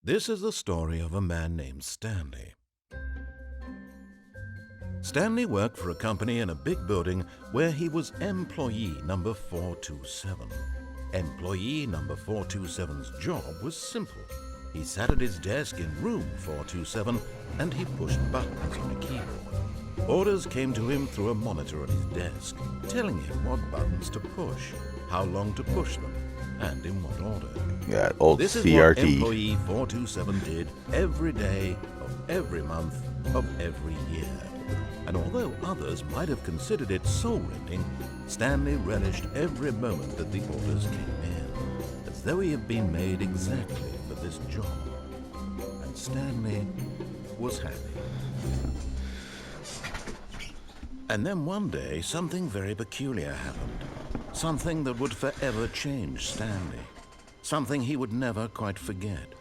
This is the story of a man named Stanley. Stanley worked for a company in a big building where he was employee number 427. Employee number 427's job was simple. He sat at his desk in room 427 and he pushed buttons on a keyboard. Orders came to him through a monitor on his desk, telling him what buttons to push, how long to push them, and in what order. Yeah, old This is CRT. what employee 427 did every day of every month of every year. And although others might have considered it soul-rending, Stanley relished every moment that the orders came in, as though he had been made exactly for this job. And Stanley was happy. And then one day, something very peculiar happened. Something that would forever change Stanley. Something he would never quite forget.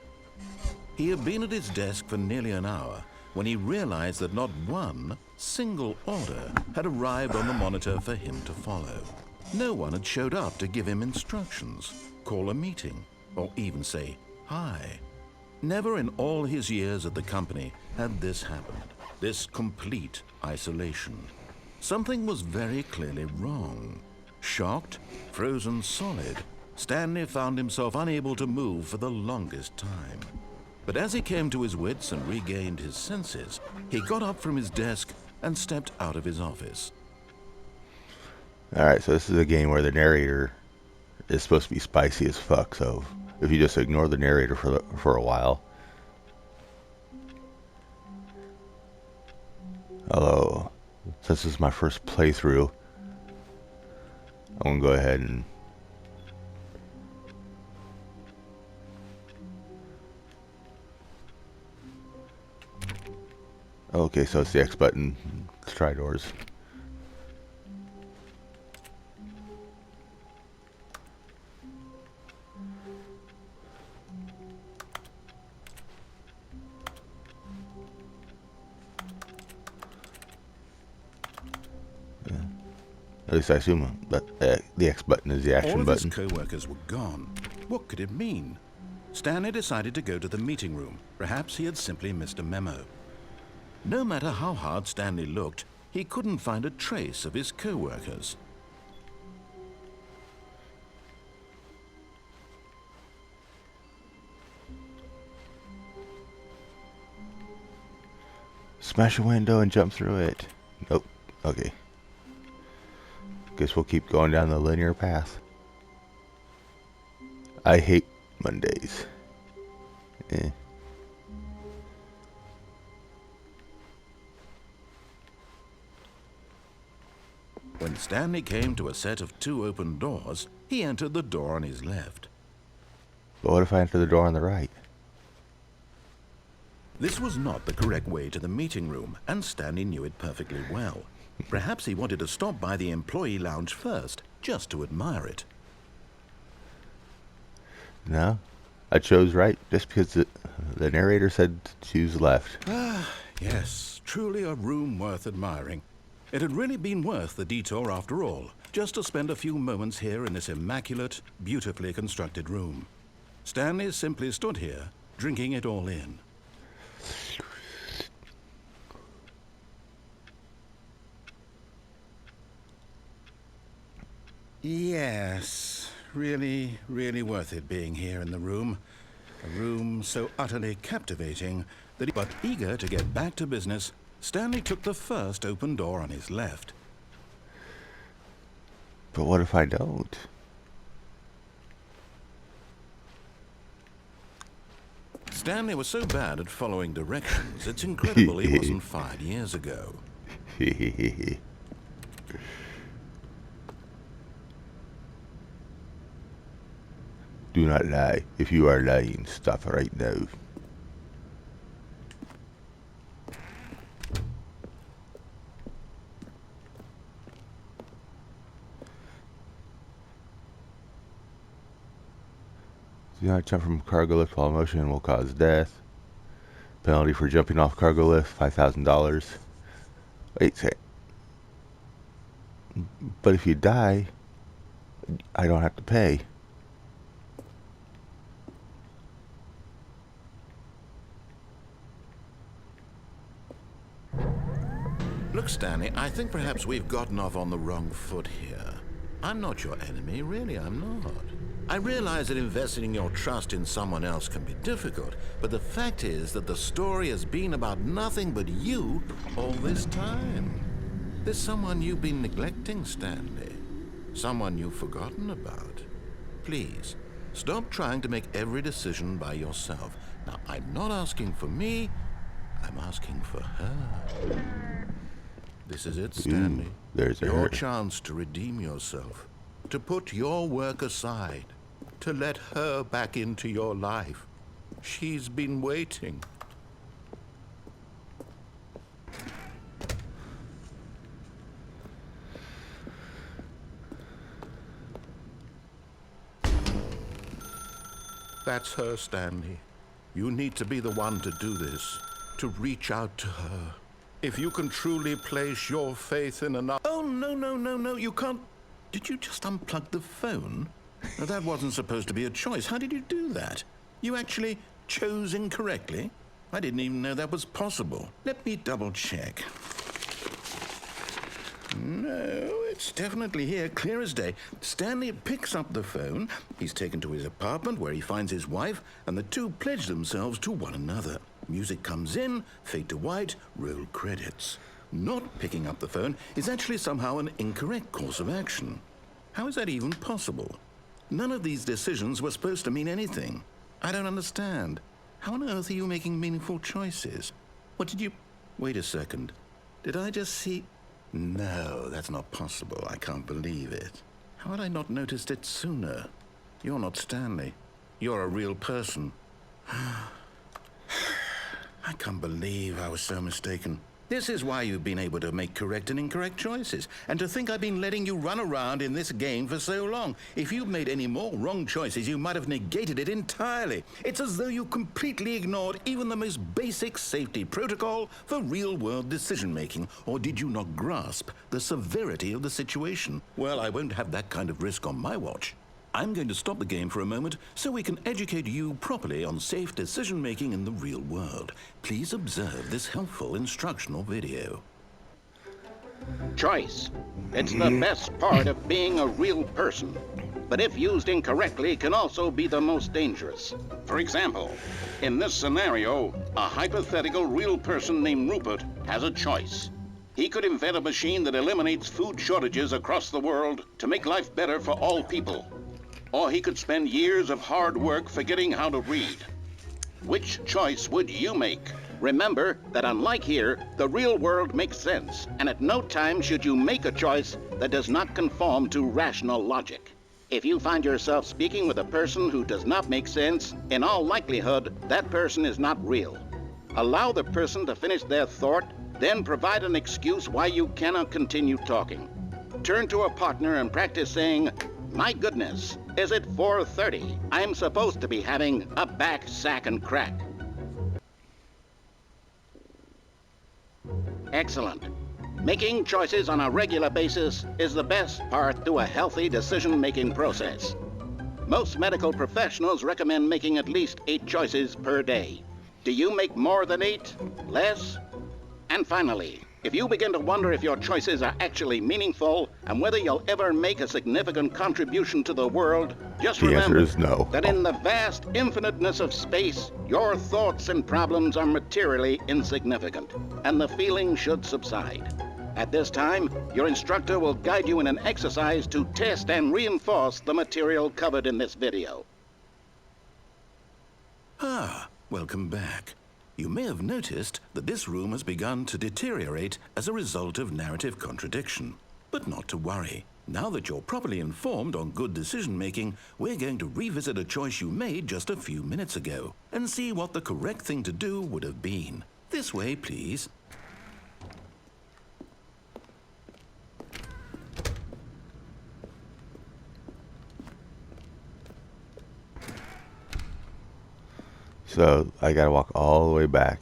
He had been at his desk for nearly an hour when he realized that not one single order had arrived on the monitor for him to follow. No one had showed up to give him instructions, call a meeting, or even say hi. Never in all his years at the company had this happened, this complete isolation. Something was very clearly wrong. Shocked, frozen solid, Stanley found himself unable to move for the longest time. But as he came to his wits and regained his senses, he got up from his desk and stepped out of his office. Alright, so this is a game where the narrator is supposed to be spicy as fuck, so if you just ignore the narrator for a while. Hello, since this is my first playthrough, I'm gonna go ahead and okay, so it's the X button. Let's try doors. Yeah. At least I assume that the X button is the action button. All of his co-workers were gone. What could it mean? Stanley decided to go to the meeting room. Perhaps he had simply missed a memo. No matter how hard Stanley looked, he couldn't find a trace of his co-workers. Smash a window and jump through it. Nope. Okay. Guess we'll keep going down the linear path. I hate Mondays. Eh. When Stanley came to a set of 2 open doors, he entered the door on his left. But what if I enter the door on the right? This was not the correct way to the meeting room, and Stanley knew it perfectly well. Perhaps he wanted to stop by the employee lounge first, just to admire it. No, I chose right just because the narrator said to choose left. Ah, yes, truly a room worth admiring. It had really been worth the detour after all, just to spend a few moments here in this immaculate, beautifully constructed room. Stanley simply stood here, drinking it all in. Yes, really, really worth it being here in the room. A room so utterly captivating that, but eager to get back to business, Stanley took the first open door on his left. But what if I don't? Stanley was so bad at following directions, it's incredible he wasn't fired years ago. Do not lie. If you are lying, stop right now. Do not jump from cargo lift while motion will cause death. Penalty for jumping off cargo lift, $5,000. Wait a second. But if you die, I don't have to pay. Look, Stanley, I think perhaps we've gotten off on the wrong foot here. I'm not your enemy, really, I'm not. I realize that investing your trust in someone else can be difficult, but the fact is that the story has been about nothing but you all this time. There's someone you've been neglecting, Stanley. Someone you've forgotten about. Please, stop trying to make every decision by yourself. Now, I'm not asking for me, I'm asking for her. This is it, Stanley. There's your her. chance to redeem yourself, to put your work aside, to let her back into your life. She's been waiting. That's her, Stanley. You need to be the one to do this, to reach out to her. If you can truly place your faith in another... Oh, no, you can't... Did you just unplug the phone? Now, that wasn't supposed to be a choice. How did you do that? You actually chose incorrectly? I didn't even know that was possible. Let me double check. No, it's definitely here, clear as day. Stanley picks up the phone. He's taken to his apartment where he finds his wife, and the two pledge themselves to one another. Music comes in, fade to white, roll credits. Not picking up the phone is actually somehow an incorrect course of action. How is that even possible? None of these decisions were supposed to mean anything. I don't understand. How on earth are you making meaningful choices? What did you... Wait a second. Did I just see... No, that's not possible. I can't believe it. How had I not noticed it sooner? You're not Stanley. You're a real person. I can't believe I was so mistaken. This is why you've been able to make correct and incorrect choices. And to think I've been letting you run around in this game for so long. If you'd made any more wrong choices, you might have negated it entirely. It's as though you completely ignored even the most basic safety protocol for real-world decision-making. Or did you not grasp the severity of the situation? Well, I won't have that kind of risk on my watch. I'm going to stop the game for a moment so we can educate you properly on safe decision-making in the real world. Please observe this helpful instructional video. Choice. It's the best part of being a real person. But if used incorrectly, can also be the most dangerous. For example, in this scenario, a hypothetical real person named Rupert has a choice. He could invent a machine that eliminates food shortages across the world to make life better for all people. Or he could spend years of hard work forgetting how to read. Which choice would you make? Remember that unlike here, the real world makes sense, and at no time should you make a choice that does not conform to rational logic. If you find yourself speaking with a person who does not make sense, in all likelihood, that person is not real. Allow the person to finish their thought, then provide an excuse why you cannot continue talking. Turn to a partner and practice saying, "My goodness, is it 4:30? I'm supposed to be having a back, sack, and crack." Excellent. Making choices on a regular basis is the best part to a healthy decision-making process. Most medical professionals recommend making at least 8 choices per day. Do you make more than 8? Less? And finally, if you begin to wonder if your choices are actually meaningful and whether you'll ever make a significant contribution to the world, just The answer remember is no. that in the vast infiniteness of space, your thoughts and problems are materially insignificant, and the feeling should subside. At this time, your instructor will guide you in an exercise to test and reinforce the material covered in this video. Ah, welcome back. You may have noticed that this room has begun to deteriorate as a result of narrative contradiction. But not to worry. Now that you're properly informed on good decision-making, we're going to revisit a choice you made just a few minutes ago and see what the correct thing to do would have been. This way, please. So I gotta walk all the way back.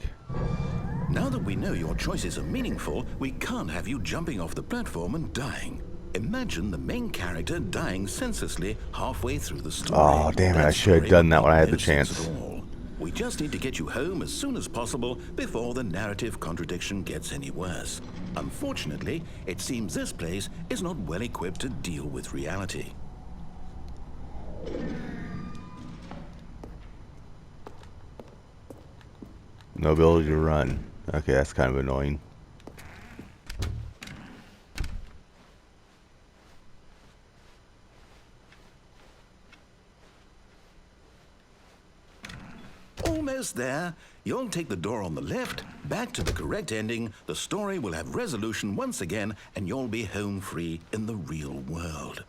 Now that we know your choices are meaningful, we can't have you jumping off the platform and dying. Imagine the main character dying senselessly halfway through the story. Oh, damn it, I should have done that when I had the chance. We just need to get you home as soon as possible before the narrative contradiction gets any worse. Unfortunately, it seems this place is not well equipped to deal with reality. No ability to run. Okay, that's kind of annoying. Almost there. You'll take the door on the left, back to the correct ending, the story will have resolution once again, and you'll be home free in the real world.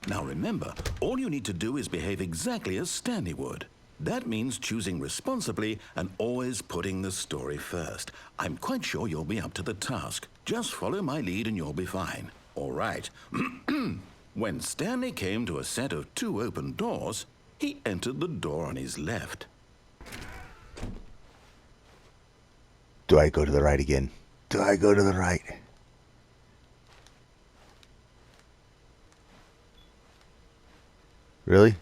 Now remember, all you need to do is behave exactly as Stanley would. That means choosing responsibly and always putting the story first. I'm quite sure you'll be up to the task. Just follow my lead and you'll be fine. All right. When Stanley came to a set of 2 open doors, he entered the door on his left. Do I go to the right again? Do I go to the right? Really?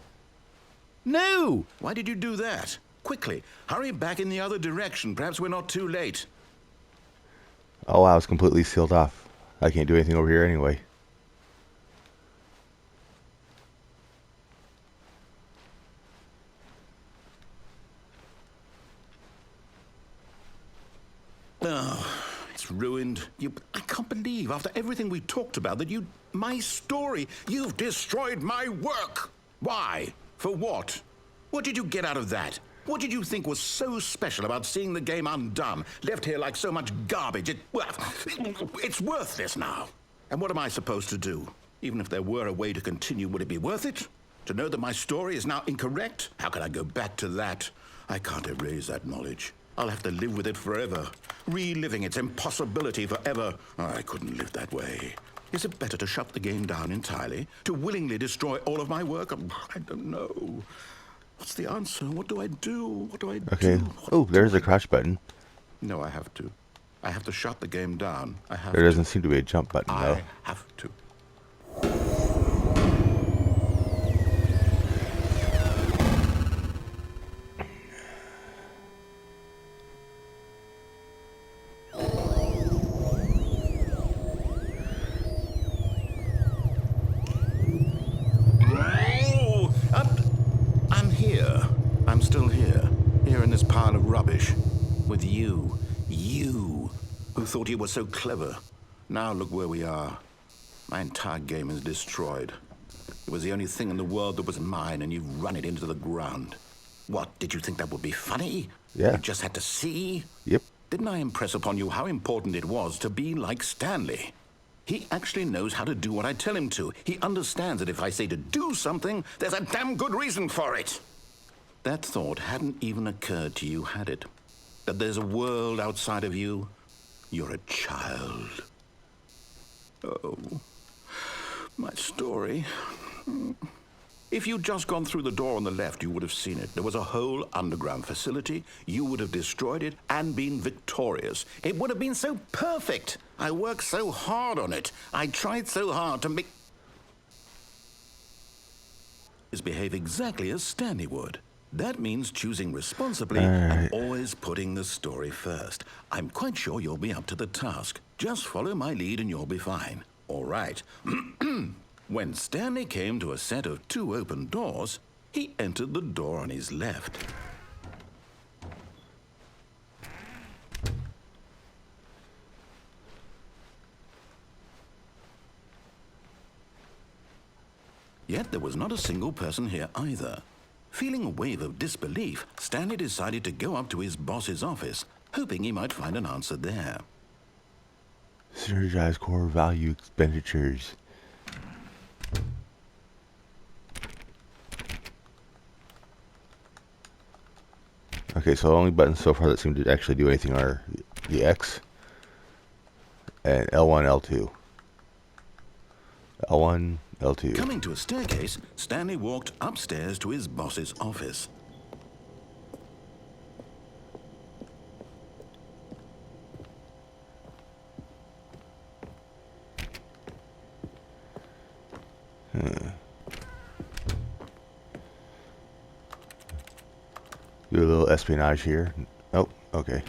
No! Why did you do that? Quickly, hurry back in the other direction. Perhaps we're not too late. Oh wow, it's completely sealed off. I can't do anything over here anyway. Oh, it's ruined. I can't believe, after everything we talked about, that my story, you've destroyed my work. Why? For what? What did you get out of that? What did you think was so special about seeing the game undone, left here like so much garbage? It's worthless now. And what am I supposed to do? Even if there were a way to continue, would it be worth it? To know that my story is now incorrect? How can I go back to that? I can't erase that knowledge. I'll have to live with it forever, reliving its impossibility forever. I couldn't live that way. Is it better to shut the game down entirely? To willingly destroy all of my work? I don't know. What's the answer? What do I do? What do I Okay. do? Oh, there's a crouch button. No, I have to. I have to shut the game down. I have There doesn't seem to be a jump button though. I have to. I'm here. I'm still here. Here in this pile of rubbish. With you. You. Who thought you were so clever. Now look where we are. My entire game is destroyed. It was the only thing in the world that was mine, and you've run it into the ground. What, did you think that would be funny? Yeah. You just had to see? Yep. Didn't I impress upon you how important it was to be like Stanley? He actually knows how to do what I tell him to. He understands that if I say to do something, there's a damn good reason for it. That thought hadn't even occurred to you, had it? That there's a world outside of you? You're a child. Oh, my story. If you'd just gone through the door on the left, you would have seen it. There was a whole underground facility. You would have destroyed it and been victorious. It would have been so perfect. I worked so hard on it. I tried so hard to make... behave exactly as Stanley would. That means choosing responsibly and always putting the story first. I'm quite sure you'll be up to the task. Just follow my lead and you'll be fine. All right. When Stanley came to a set of 2 open doors, he entered the door on his left. Yet there was not a single person here either. Feeling a wave of disbelief, Stanley decided to go up to his boss's office, hoping he might find an answer there. Synergize core value expenditures. Okay, so the only buttons so far that seem to actually do anything are the X and L1, L2. L1, L2. Coming to a staircase, Stanley walked upstairs to his boss's office. Do a little espionage here. Oh, okay.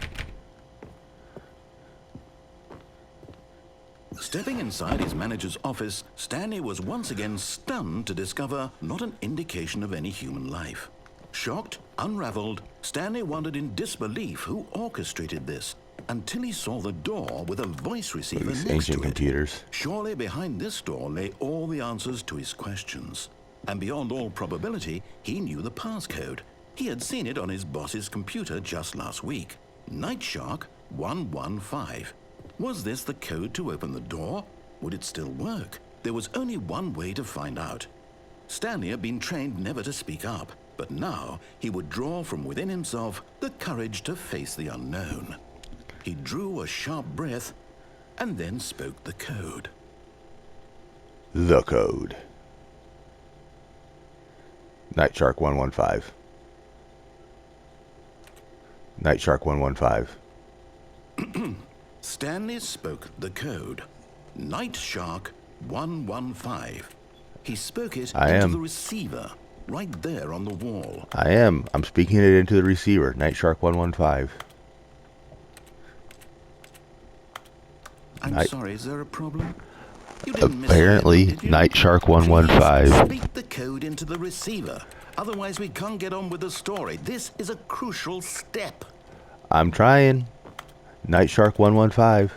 Stepping inside his manager's office, Stanley was once again stunned to discover not an indication of any human life. Shocked, unraveled, Stanley wondered in disbelief who orchestrated this, until he saw the door with a voice receiver These next ancient to it. computers. Surely behind this door lay all the answers to his questions. And beyond all probability, he knew the passcode. He had seen it on his boss's computer just last week. Night Shark 115. Was this the code to open the door? Would it still work? There was only one way to find out. Stanley had been trained never to speak up, but now he would draw from within himself the courage to face the unknown. He drew a sharp breath and then spoke the code. The code. Night Shark 115. Night Shark 115. Stanley spoke the code. Night Shark 115. He spoke it into the receiver, right there on the wall. I'm speaking it into the receiver. Night Shark 115. I'm sorry, is there a problem? You didn't Apparently, miss it, did you? Night Shark Please 115. speak the code into the receiver. Otherwise, we can't get on with the story. This is a crucial step. I'm trying. Night Shark 115.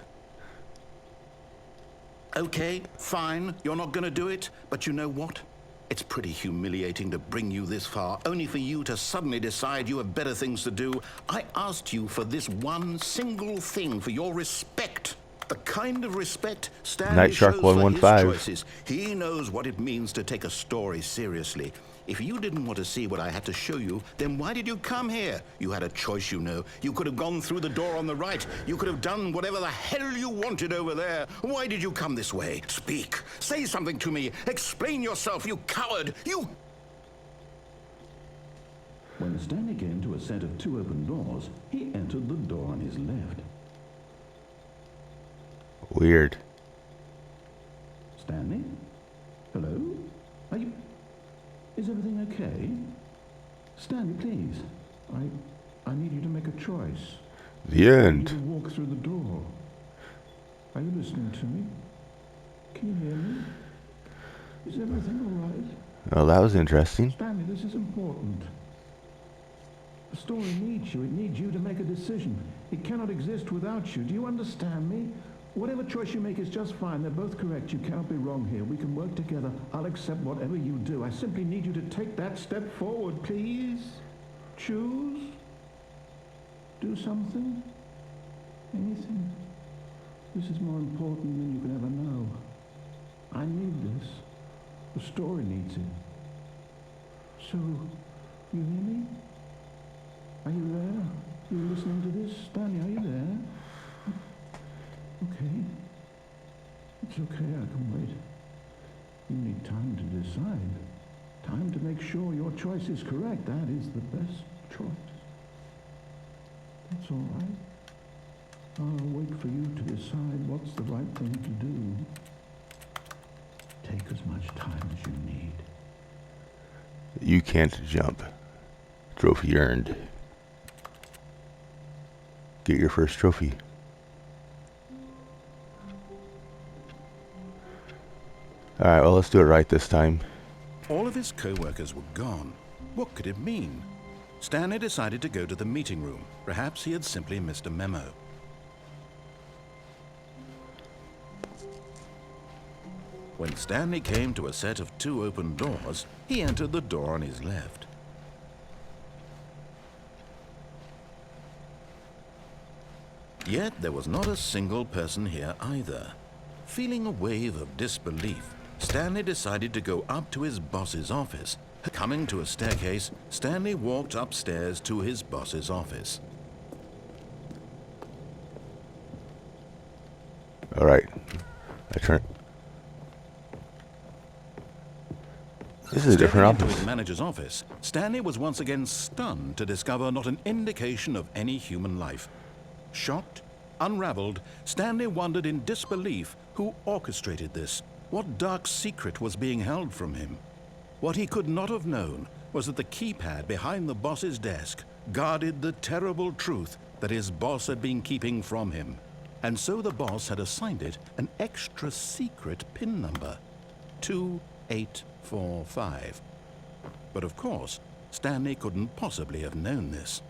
Okay, fine. You're not going to do it. But you know what? It's pretty humiliating to bring you this far, only for you to suddenly decide you have better things to do. I asked you for this one single thing, for your respect. The kind of respect Stanley Night Shark shows for his 115. choices. He knows what it means to take a story seriously. If you didn't want to see what I had to show you, then why did you come here? You had a choice, you know. You could have gone through the door on the right. You could have done whatever the hell you wanted over there. Why did you come this way? Speak. Say something to me. Explain yourself, you coward. You... When Stanley came to a set of two open doors, he entered the door on his left. Weird. Stanley? Hello? Are you... Is everything okay? Stanley, please. I need you to make a choice. The I need end. to walk through the door. Are you listening to me? Can you hear me? Is everything all right? Oh, that was interesting. Stanley, this is important. The story needs you. It needs you to make a decision. It cannot exist without you. Do you understand me? Whatever choice you make is just fine. They're both correct. You cannot be wrong here. We can work together. I'll accept whatever you do. I simply need you to take that step forward, please. Choose. Do something. Anything. This is more important than you can ever know. I need this. The story needs it. So, you hear me? Are you there? You listening to this? Stanley, are you there? Okay. It's okay, I can wait. You need time to decide. Time to make sure your choice is correct. That is the best choice. That's all right. I'll wait for you to decide what's the right thing to do. Take as much time as you need. You can't jump. Trophy earned. Get your first trophy. Alright, well, let's do it right this time. All of his co-workers were gone. What could it mean? Stanley decided to go to the meeting room. Perhaps he had simply missed a memo. When Stanley came to a set of two open doors, he entered the door on his left. Yet there was not a single person here either. Feeling a wave of disbelief, Stanley decided to go up to his boss's office. Coming to a staircase, Stanley walked upstairs to his boss's office. Alright. I turn. This is a different Stepping into office. his manager's office, Stanley was once again stunned to discover not an indication of any human life. Shocked, unraveled, Stanley wondered in disbelief who orchestrated this. What dark secret was being held from him? What he could not have known was that the keypad behind the boss's desk guarded the terrible truth that his boss had been keeping from him. and so the boss had assigned it an extra secret PIN number, 2845. But of course, Stanley couldn't possibly have known this.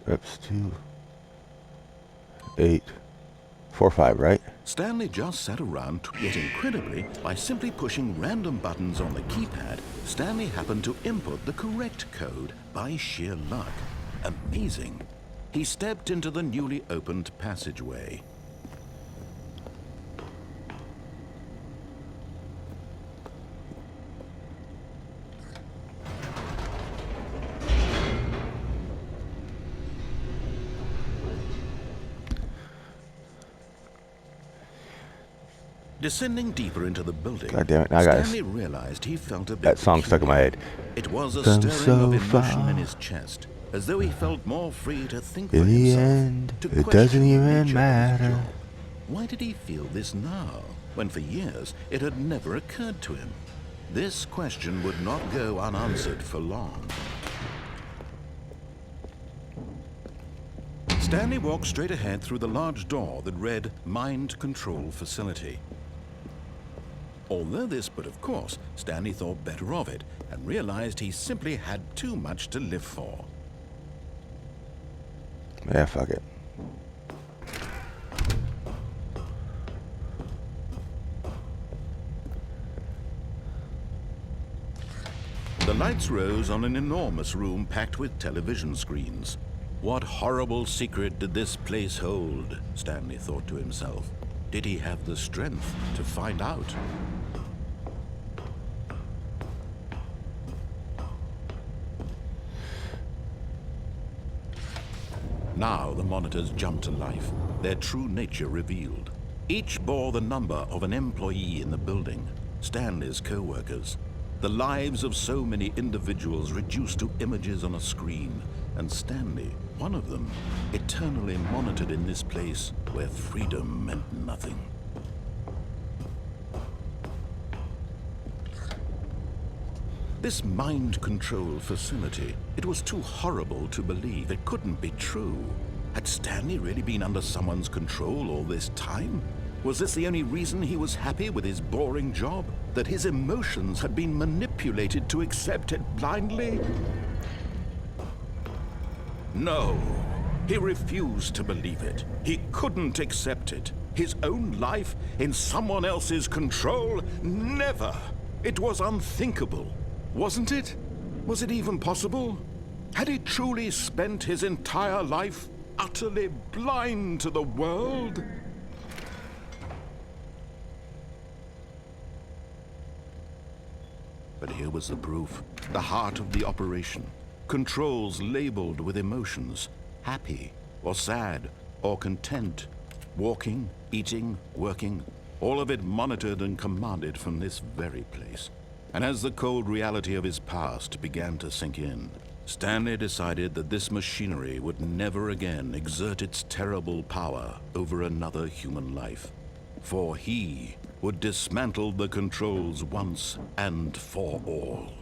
That's 2845, right? Stanley just sat around, yet incredibly, by simply pushing random buttons on the keypad, Stanley happened to input the correct code by sheer luck. Amazing. He stepped into the newly opened passageway. Descending deeper into the building, God damn it, now guys. Stanley realized he felt a bit That song stuck in my head. It was a Come stirring so of emotion far. in his chest, as though he felt more free to think for In the himself, end, to it question doesn't the even nature of his matter. job. Why did he feel this now, when for years it had never occurred to him? This question would not go unanswered for long. Stanley walked straight ahead through the large door that read Mind Control Facility. Although this, but of course, Stanley thought better of it and realized he simply had too much to live for. Yeah, fuck it. The lights rose on an enormous room packed with television screens. What horrible secret did this place hold? Stanley thought to himself. Did he have the strength to find out? Now the monitors jumped to life, their true nature revealed. Each bore the number of an employee in the building, Stanley's co-workers. The lives of so many individuals reduced to images on a screen, and Stanley, one of them, eternally monitored in this place where freedom meant nothing. This mind control facility, it was too horrible to believe. It couldn't be true. Had Stanley really been under someone's control all this time? Was this the only reason he was happy with his boring job? That his emotions had been manipulated to accept it blindly? No, he refused to believe it. He couldn't accept it. His own life in someone else's control? Never! It was unthinkable. Wasn't it? Was it even possible? Had he truly spent his entire life utterly blind to the world? But here was the proof, the heart of the operation. Controls labeled with emotions, happy or sad or content, walking, eating, working, all of it monitored and commanded from this very place. And as the cold reality of his past began to sink in, Stanley decided that this machinery would never again exert its terrible power over another human life. For he would dismantle the controls once and for all.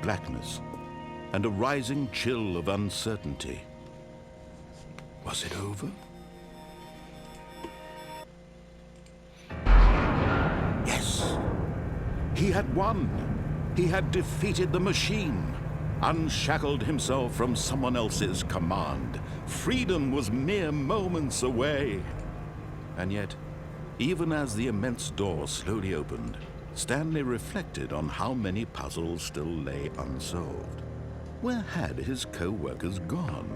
Blackness and a rising chill of uncertainty. Was it over? Yes! He had won! He had defeated the machine, unshackled himself from someone else's command. Freedom was mere moments away. And yet, even as the immense door slowly opened, Stanley reflected on how many puzzles still lay unsolved. Where had his co-workers gone?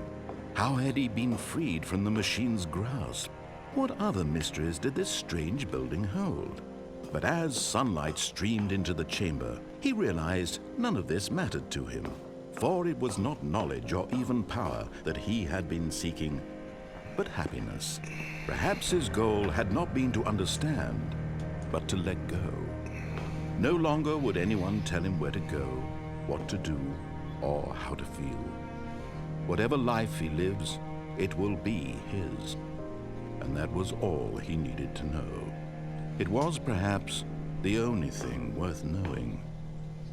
How had he been freed from the machine's grasp? What other mysteries did this strange building hold? But as sunlight streamed into the chamber, he realized none of this mattered to him, for it was not knowledge or even power that he had been seeking, but happiness. Perhaps his goal had not been to understand, but to let go. No longer would anyone tell him where to go, what to do, or how to feel. Whatever life he lives, it will be his. And that was all he needed to know. It was perhaps the only thing worth knowing.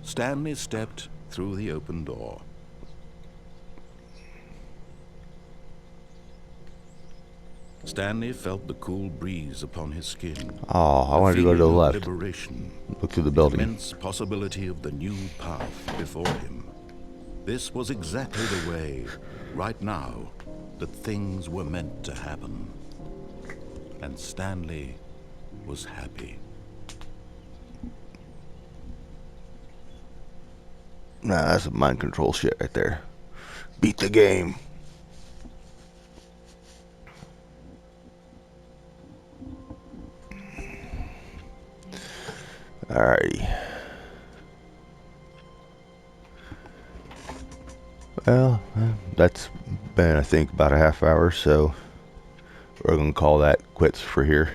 Stanley stepped through the open door. Stanley felt the cool breeze upon his skin. Oh, I wanted to go to the left. Liberation. Look through the building. Immense possibility of the new path before him. This was exactly the way, right now, that things were meant to happen. And Stanley was happy. Nah, that's some mind control shit right there. Beat the game. Alrighty. Well, that's been, I think, about a half hour, so we're gonna call that quits for here.